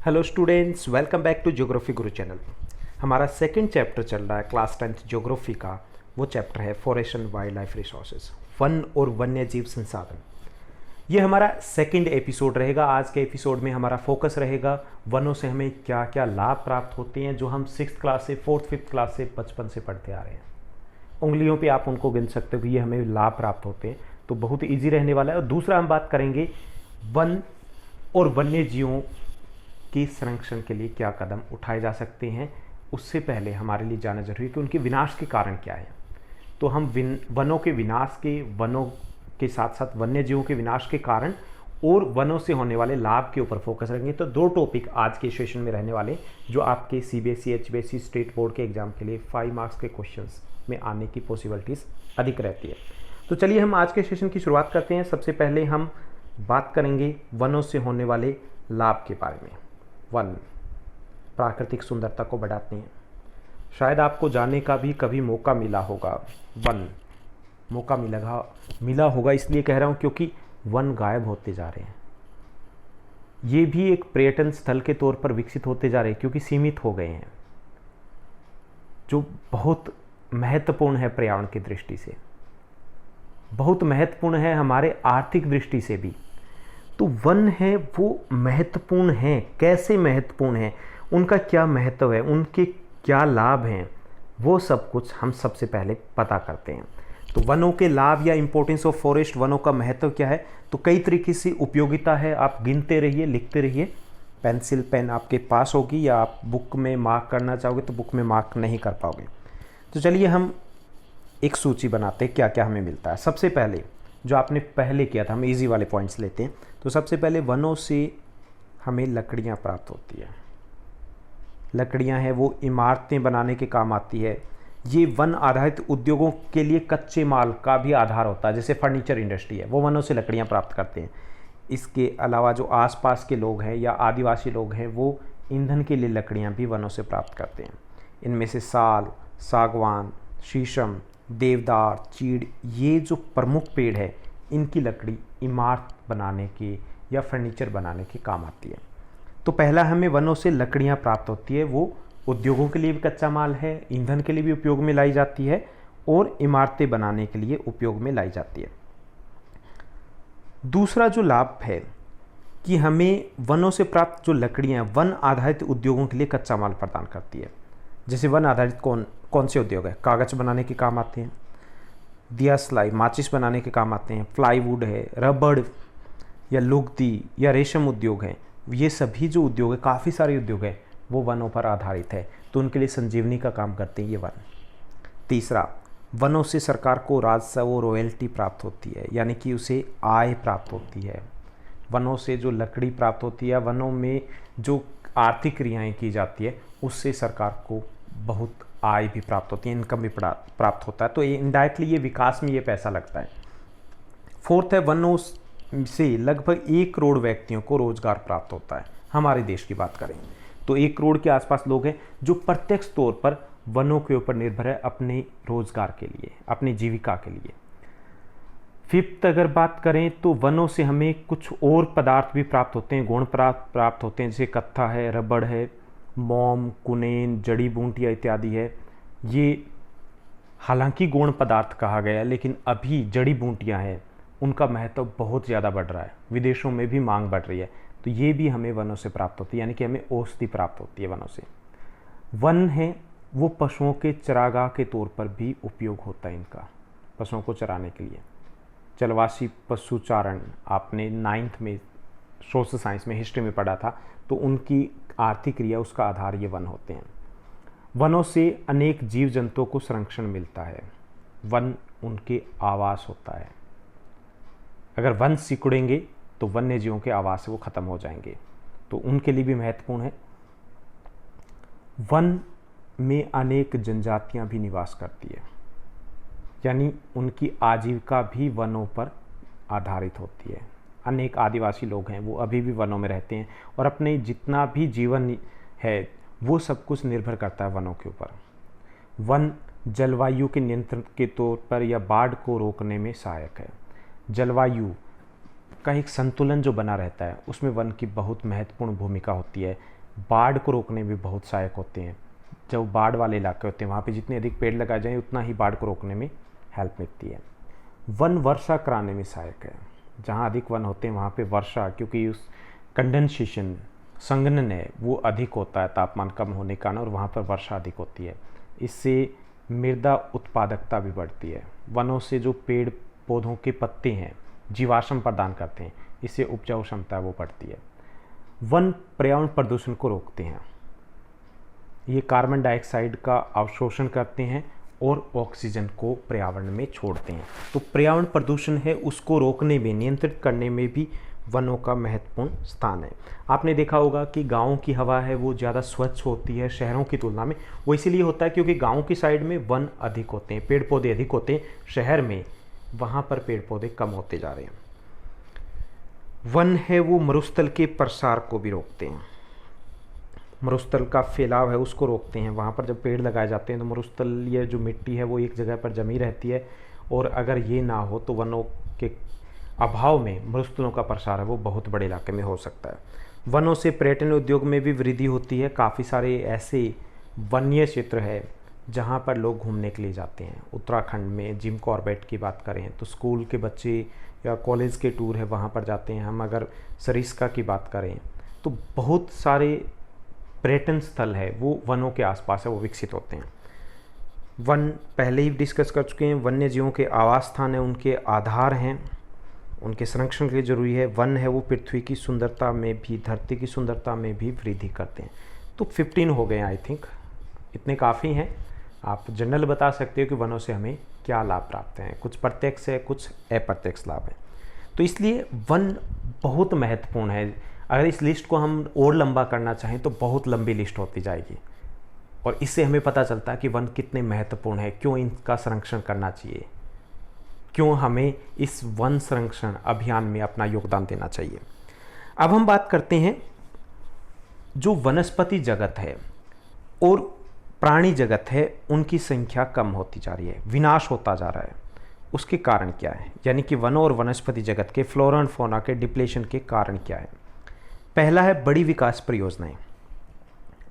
Hello students, welcome back to geography Guru channel. हमारा second chapter चल रहा है क्लास 10th ज्योग्राफी का। वो चैप्टर है forest and wild life resources, one और वन्य जीव संसाधन। ये हमारा सेकंड एपिसोड रहेगा। आज के एपिसोड में हमारा फोकस रहेगा वनों से हमें क्या क्या लाभ प्राप्त होते हैं, जो हम 6th क्लास से 4th 5th क्लास से बचपन से पढ़ते आ रहे हैं। उंगलियों पे आप उनको गिन सकते हो कि ये हमें लाभ प्राप्त होते हैं, तो बहुत ईजी रहने वाला है। और दूसरा हम बात करेंगे वन और वन्य जीवों की संरक्षण के लिए क्या कदम उठाए जा सकते हैं। उससे पहले हमारे लिए जानना जरूरी है कि उनके विनाश के कारण क्या है। तो हम वनों के विनाश के, वनों के साथ साथ वन्य जीवों के विनाश के कारण और वनों से होने वाले लाभ के ऊपर फोकस करेंगे। तो दो टॉपिक आज के सेशन में रहने वाले, जो आपके सीबीएसई, एचबीएसई, स्टेट बोर्ड के एग्जाम के लिए 5 मार्क्स के क्वेश्चंस में आने की पॉसिबिलिटीज़ अधिक रहती है। तो चलिए हम आज के सेशन की शुरुआत करते हैं। सबसे पहले हम बात करेंगे वनों से होने वाले लाभ के बारे में। वन प्राकृतिक सुंदरता को बढ़ाते हैं। शायद आपको जाने का भी कभी मौका मिला होगा। वन मौका मिला होगा इसलिए कह रहा हूँ क्योंकि वन गायब होते जा रहे हैं। ये भी एक पर्यटन स्थल के तौर पर विकसित होते जा रहे हैं क्योंकि सीमित हो गए हैं, जो बहुत महत्वपूर्ण है पर्यावरण की दृष्टि से, बहुत महत्वपूर्ण है हमारे आर्थिक दृष्टि से भी। तो वन है वो महत्वपूर्ण है। कैसे महत्वपूर्ण है, उनका क्या महत्व है, उनके क्या लाभ हैं, वो सब कुछ हम सबसे पहले पता करते हैं। तो वनों के लाभ या इंपॉर्टेंस ऑफ फॉरेस्ट, वनों का महत्व क्या है, तो कई तरीके से उपयोगिता है। आप गिनते रहिए, लिखते रहिए। पेंसिल पेन आपके पास होगी, या आप बुक में मार्क करना चाहोगे तो बुक में मार्क नहीं कर पाओगे। तो चलिए हम एक सूची बनाते हैं क्या क्या हमें मिलता है। सबसे पहले जो आपने पहले किया था, हम इजी वाले पॉइंट्स लेते हैं। तो सबसे पहले वनों से हमें लकड़ियाँ प्राप्त होती है। लकड़ियाँ हैं वो इमारतें बनाने के काम आती है। ये वन आधारित उद्योगों के लिए कच्चे माल का भी आधार होता है। जैसे फर्नीचर इंडस्ट्री है, वो वनों से लकड़ियाँ प्राप्त करते हैं। इसके अलावा जो आसपास के लोग हैं या आदिवासी लोग हैं, वो ईंधन के लिए लकड़ियाँ भी वनों से प्राप्त करते हैं। इनमें से साल, सागवान, शीशम, देवदार, चीड़, ये जो प्रमुख पेड़ है, इनकी लकड़ी इमारत बनाने के या फर्नीचर बनाने के काम आती है। तो पहला हमें वनों से लकड़ियाँ प्राप्त होती है। वो उद्योगों के लिए भी कच्चा माल है, ईंधन के लिए भी उपयोग में लाई जाती है और इमारतें बनाने के लिए उपयोग में लाई जाती है। दूसरा जो लाभ है कि हमें वनों से प्राप्त जो लकड़ियाँ वन आधारित उद्योगों के लिए कच्चा माल प्रदान करती है। जैसे वन आधारित कौन से उद्योग है, कागज़ बनाने के काम आते हैं, दिया सिलाई, माचिस बनाने के काम आते हैं, प्लाईवुड है, रबड़ या लुगदी या रेशम उद्योग है। ये सभी जो उद्योग है, काफ़ी सारे उद्योग है, वो वनों पर आधारित है। तो उनके लिए संजीवनी का काम करते हैं ये वन। तीसरा, वनों से सरकार को राजस्व और रॉयल्टी प्राप्त होती है, यानी कि उसे आय प्राप्त होती है। वनों से जो लकड़ी प्राप्त होती है, वनों में जो आर्थिक क्रियाएँ की जाती है, उससे सरकार को बहुत आय भी प्राप्त होती है, इनकम भी प्राप्त होता है। तो ये इनडायरेक्टली ये विकास में ये पैसा लगता है। फोर्थ है, वनों से लगभग 1 करोड़ व्यक्तियों को रोजगार प्राप्त होता है। हमारे देश की बात करें तो 1 करोड़ के आसपास लोग हैं जो प्रत्यक्ष तौर पर वनों के ऊपर निर्भर है अपने रोजगार के लिए, अपनी जीविका के लिए। फिफ्थ अगर बात करें तो वनों से हमें कुछ और पदार्थ भी प्राप्त होते हैं, गुण प्राप्त होते हैं, जैसे कत्था है, रबड़ है, मोम, कुनेन, जड़ी बूटियाँ इत्यादि है। ये हालांकि गौण पदार्थ कहा गया है, लेकिन अभी जड़ी बूटियाँ हैं, उनका महत्व बहुत ज़्यादा बढ़ रहा है, विदेशों में भी मांग बढ़ रही है। तो ये भी हमें वनों से प्राप्त होती है, यानी कि हमें औषधि प्राप्त होती है वनों से। वन है वो पशुओं के चरागाह के तौर पर भी उपयोग होता है इनका, पशुओं को चराने के लिए। जलवासी पशुचारण आपने 9th में सोशल साइंस में, हिस्ट्री में पढ़ा था। तो उनकी आर्थिक क्रिया, उसका आधार ये वन होते हैं। वनों से अनेक जीव जंतुओं को संरक्षण मिलता है। वन उनके आवास होता है। अगर वन सिकुड़ेंगे तो वन्य जीवों के आवास वो खत्म हो जाएंगे, तो उनके लिए भी महत्वपूर्ण है। वन में अनेक जनजातियां भी निवास करती है, यानी उनकी आजीविका भी वनों पर आधारित होती है। अनेक आदिवासी लोग हैं, वो अभी भी वनों में रहते हैं और अपने जितना भी जीवन है वो सब कुछ निर्भर करता है वनों के ऊपर। वन जलवायु के नियंत्रण के तौर पर या बाढ़ को रोकने में सहायक है। जलवायु का एक संतुलन जो बना रहता है उसमें वन की बहुत महत्वपूर्ण भूमिका होती है। बाढ़ को रोकने में बहुत सहायक होते हैं। जब बाढ़ वाले इलाके होते हैं वहाँ पे जितने अधिक पेड़ लगाए जाएँ उतना ही बाढ़ को रोकने में हेल्प मिलती है। वन वर्षा कराने में सहायक है। जहाँ अधिक वन होते हैं वहाँ पे वर्षा, क्योंकि उस कंडेंसेशन संघनन है वो अधिक होता है तापमान कम होने के कारण, और वहाँ पर वर्षा अधिक होती है। इससे मृदा उत्पादकता भी बढ़ती है। वनों से जो पेड़ पौधों के पत्ते हैं जीवाश्म प्रदान करते हैं, इससे उपजाऊ क्षमता वो बढ़ती है। वन पर्यावरण प्रदूषण को रोकते हैं। ये कार्बन डाइऑक्साइड का अवशोषण करते हैं और ऑक्सीजन को पर्यावरण में छोड़ते हैं। तो पर्यावरण प्रदूषण है उसको रोकने में, नियंत्रित करने में भी वनों का महत्वपूर्ण स्थान है। आपने देखा होगा कि गाँव की हवा है वो ज़्यादा स्वच्छ होती है शहरों की तुलना में। वो इसीलिए होता है क्योंकि गाँव की साइड में वन अधिक होते हैं, पेड़ पौधे अधिक होते हैं। शहर में वहाँ पर पेड़ पौधे कम होते जा रहे हैं। वन है वो मरुस्थल के प्रसार को भी रोकते हैं। मरुस्थल का फैलाव है उसको रोकते हैं। वहाँ पर जब पेड़ लगाए जाते हैं तो मरुस्थल, ये जो मिट्टी है वो एक जगह पर जमी रहती है, और अगर ये ना हो तो वनों के अभाव में मरुस्थलों का प्रसार है वो बहुत बड़े इलाके में हो सकता है। वनों से पर्यटन उद्योग में भी वृद्धि होती है। काफ़ी सारे ऐसे वन्य क्षेत्र है जहाँ पर लोग घूमने के लिए जाते हैं। उत्तराखंड में जिम कॉर्बेट की बात करें तो स्कूल के बच्चे या कॉलेज के टूर है वहाँ पर जाते हैं। हम अगर सरिस्का की बात करें तो बहुत सारे पर्यटन स्थल है वो वनों के आसपास है, वो विकसित होते हैं। वन पहले ही डिस्कस कर चुके हैं, वन्य जीवों के आवास स्थान है, उनके आधार हैं, उनके संरक्षण के लिए जरूरी है। वन है वो पृथ्वी की सुंदरता में भी, धरती की सुंदरता में भी वृद्धि करते हैं। तो 15 हो गए आई थिंक, इतने काफ़ी हैं। आप जनरल बता सकते हो कि वनों से हमें क्या लाभ प्राप्त हैं। कुछ प्रत्यक्ष है, कुछ अप्रत्यक्ष लाभ है। तो इसलिए वन बहुत महत्वपूर्ण है। अगर इस लिस्ट को हम और लंबा करना चाहें तो बहुत लंबी लिस्ट होती जाएगी, और इससे हमें पता चलता है कि वन कितने महत्वपूर्ण है, क्यों इनका संरक्षण करना चाहिए, क्यों हमें इस वन संरक्षण अभियान में अपना योगदान देना चाहिए। अब हम बात करते हैं जो वनस्पति जगत है और प्राणी जगत है, उनकी संख्या कम होती जा रही है, विनाश होता जा रहा है। उसके कारण क्या है, यानी कि वनों और वनस्पति जगत के फ्लोरा एंड फौना के डिप्लेशन के कारण क्या है। पहला है बड़ी विकास परियोजनाएं।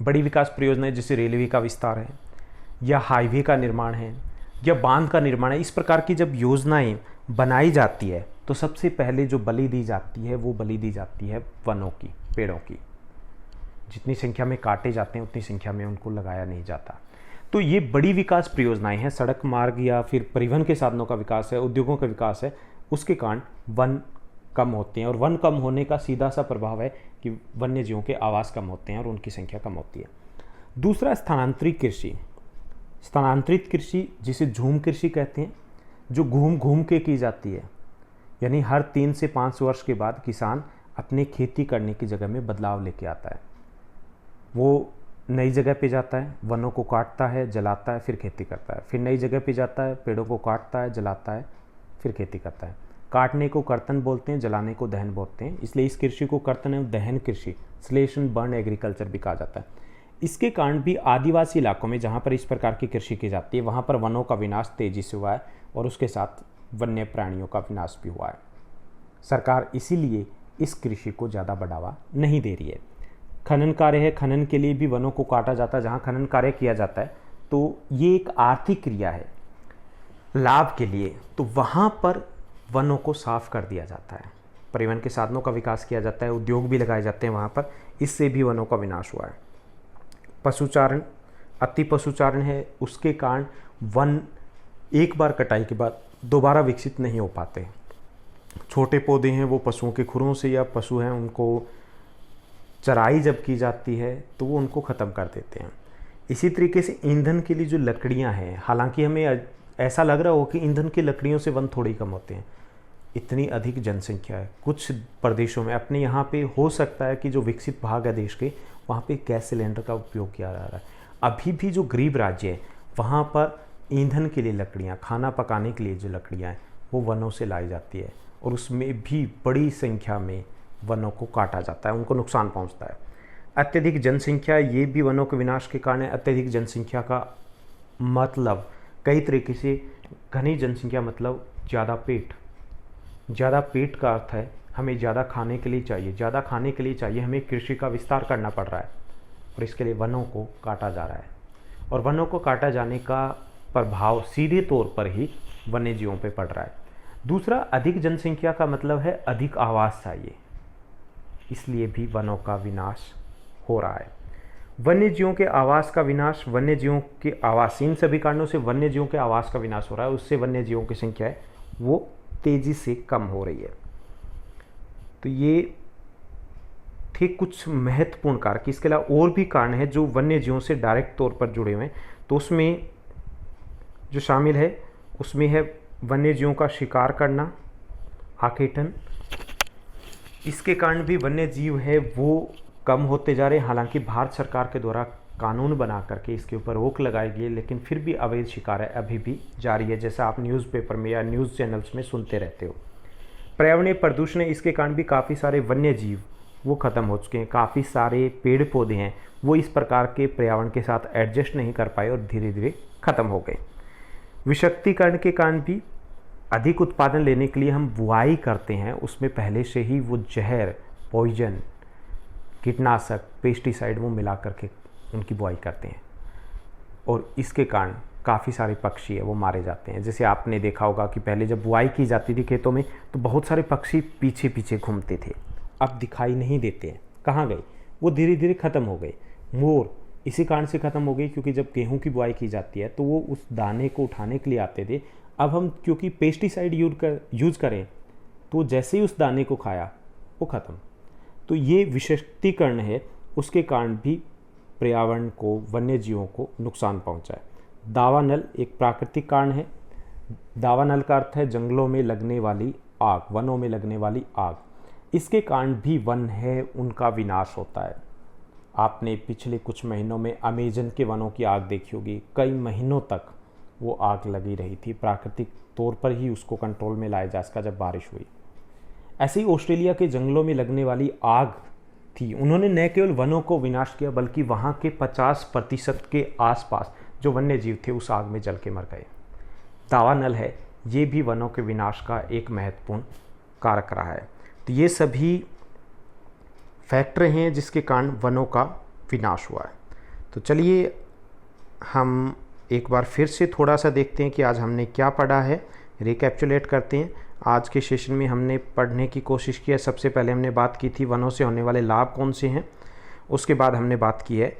बड़ी विकास परियोजनाएं जैसे रेलवे का विस्तार है, या हाईवे का निर्माण है, या बांध का निर्माण है। इस प्रकार की जब योजनाएं बनाई जाती है तो सबसे पहले जो बलि दी जाती है वो बलि दी जाती है वनों की, पेड़ों की। जितनी संख्या में काटे जाते हैं उतनी संख्या में उनको लगाया नहीं जाता। तो ये बड़ी विकास परियोजनाएं हैं, सड़क मार्ग या फिर परिवहन के साधनों का विकास है, उद्योगों का विकास है, उसके कारण वन कम होते हैं। और वन कम होने का सीधा सा प्रभाव है कि वन्य जीवों के आवास कम होते हैं और उनकी संख्या कम होती है। दूसरा, स्थानांतरित कृषि। स्थानांतरित कृषि जिसे झूम कृषि कहते हैं, जो घूम घूम के की जाती है, यानी हर 3 से 5 वर्ष के बाद किसान अपने खेती करने की जगह में बदलाव लेके आता है। वो नई जगह पे जाता है, वनों को काटता है, जलाता है, फिर खेती करता है। फिर नई जगह पे जाता है, पेड़ों को काटता है, जलाता है, फिर खेती करता है। काटने को कर्तन बोलते हैं, जलाने को दहन बोलते हैं। इसलिए इस कृषि को कर्तन एवं दहन कृषि, स्लेशन बर्न एग्रीकल्चर भी कहा जाता है। इसके कारण भी आदिवासी इलाकों में जहाँ पर इस प्रकार की कृषि की जाती है वहाँ पर वनों का विनाश तेजी से हुआ है, और उसके साथ वन्य प्राणियों का विनाश भी हुआ है। सरकार इसीलिए इस कृषि को ज़्यादा बढ़ावा नहीं दे रही है। खनन कार्य है, खनन के लिए भी वनों को काटा जाता है। जहाँ खनन कार्य किया जाता है तो ये एक आर्थिक क्रिया है लाभ के लिए, तो वहाँ पर वनों को साफ कर दिया जाता है। परिवहन के साधनों का विकास किया जाता है, उद्योग भी लगाए जाते हैं वहाँ पर, इससे भी वनों का विनाश हुआ है। पशुचारण, अति पशुचारण है, उसके कारण वन एक बार कटाई के बाद दोबारा विकसित नहीं हो पाते। छोटे पौधे हैं वो पशुओं के खुरों से, या पशु हैं उनको चराई जब की जाती है तो वो उनको ख़त्म कर देते हैं। इसी तरीके से ईंधन के लिए जो लकड़ियाँ हैं, हालांकि हमें ऐसा लग रहा हो कि ईंधन की लकड़ियों से वन थोड़ी कम होते हैं, इतनी अधिक जनसंख्या है। कुछ प्रदेशों में, अपने यहाँ पे हो सकता है कि जो विकसित भाग है देश के, वहाँ पे गैस सिलेंडर का उपयोग किया जा रहा है। अभी भी जो गरीब राज्य है वहाँ पर ईंधन के लिए लकड़ियाँ, खाना पकाने के लिए जो लकड़ियाँ हैं वो वनों से लाई जाती है, और उसमें भी बड़ी संख्या में वनों को काटा जाता है, उनको नुकसान पहुँचता है। अत्यधिक जनसंख्या, ये भी वनों के विनाश के कारण है। अत्यधिक जनसंख्या का मतलब कई तरीके से, घनी जनसंख्या मतलब ज़्यादा पेट। ज़्यादा पेट का अर्थ है हमें ज़्यादा खाने के लिए चाहिए, ज़्यादा खाने के लिए चाहिए हमें कृषि का विस्तार करना पड़ रहा है और इसके लिए वनों को काटा जा रहा है और वनों को काटा जाने का प्रभाव सीधे तौर पर ही वन्य जीवों पर पड़ रहा है। दूसरा, अधिक जनसंख्या का मतलब है अधिक आवास चाहिए, इसलिए भी वनों का विनाश हो रहा है। वन्य जीवों के आवास का विनाश, वन्य जीवों के आवास, इन सभी कारणों से वन्य जीवों के आवास का विनाश हो रहा है, उससे वन्य जीवों की संख्या है वो तेजी से कम हो रही है। तो ये थे कुछ महत्वपूर्ण कारक। इसके अलावा और भी कारण है जो वन्य जीवों से डायरेक्ट तौर पर जुड़े हुए हैं, तो उसमें जो शामिल है उसमें है वन्य जीवों का शिकार करना, आखेटन। इसके कारण भी वन्य जीव है वो कम होते जा रहे हैं। हालांकि भारत सरकार के द्वारा कानून बना करके इसके ऊपर रोक लगाई गई है, लेकिन फिर भी अवैध शिकार है अभी भी जारी है, जैसा आप न्यूज़पेपर में या न्यूज़ चैनल्स में सुनते रहते हो। पर्यावरणीय प्रदूषण है, इसके कारण भी काफ़ी सारे वन्य जीव वो ख़त्म हो चुके हैं। काफ़ी सारे पेड़ पौधे हैं वो इस प्रकार के पर्यावरण के साथ एडजस्ट नहीं कर पाए और धीरे धीरे ख़त्म हो गए। विषाक्तीकरण के कारण भी अधिक उत्पादन लेने के लिए हम बुआई करते हैं, उसमें पहले से ही वो जहर, पॉइजन, कीटनाशक, पेस्टिसाइड वो मिला करके उनकी बुआई करते हैं और इसके कारण काफ़ी सारे पक्षी है वो मारे जाते हैं। जैसे आपने देखा होगा कि पहले जब बुआई की जाती थी खेतों में तो बहुत सारे पक्षी पीछे पीछे घूमते थे, अब दिखाई नहीं देते हैं, कहाँ गए? वो धीरे धीरे ख़त्म हो गए। मोर इसी कारण से ख़त्म हो गई क्योंकि जब गेहूं की बुआई की जाती है तो वो उस दाने को उठाने के लिए आते थे। अब हम क्योंकि पेस्टिसाइड यूज़ करें तो जैसे ही उस दाने को खाया वो ख़त्म। तो ये विषाक्तीकरण है, उसके कारण भी पर्यावरण को, वन्य जीवों को नुकसान पहुंचा है। दावानल एक प्राकृतिक कारण है। दावानल का अर्थ है जंगलों में लगने वाली आग, वनों में लगने वाली आग। इसके कारण भी वन है उनका विनाश होता है। आपने पिछले कुछ महीनों में अमेजन के वनों की आग देखी होगी, कई महीनों तक वो आग लगी रही थी। प्राकृतिक तौर पर ही उसको कंट्रोल में लाया जा सका जब बारिश हुई। ऐसे ही ऑस्ट्रेलिया के जंगलों में लगने वाली आग थी, उन्होंने न केवल वनों को विनाश किया बल्कि वहाँ के 50% के आसपास जो वन्य जीव थे उस आग में जल के मर गए। दावानल है, ये भी वनों के विनाश का एक महत्वपूर्ण कारक रहा है। तो ये सभी फैक्टर हैं जिसके कारण वनों का विनाश हुआ है। तो चलिए हम एक बार फिर से थोड़ा सा देखते हैं कि आज हमने क्या पढ़ा है, रिकैप्चुलेट करते हैं। आज के सेशन में हमने पढ़ने की कोशिश की है। सबसे पहले हमने बात की थी वनों से होने वाले लाभ कौन से हैं, उसके बाद हमने बात की है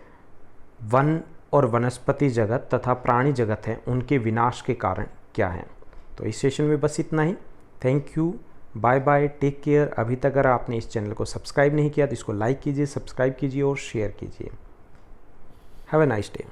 वन और वनस्पति जगत तथा प्राणी जगत हैं उनके विनाश के कारण क्या हैं। तो इस सेशन में बस इतना ही। Thank you, bye bye, take care. अभी तक अगर आपने इस चैनल को सब्सक्राइब नहीं किया तो इसको लाइक कीजिए, सब्सक्राइब कीजिए और शेयर कीजिए। Have a nice day.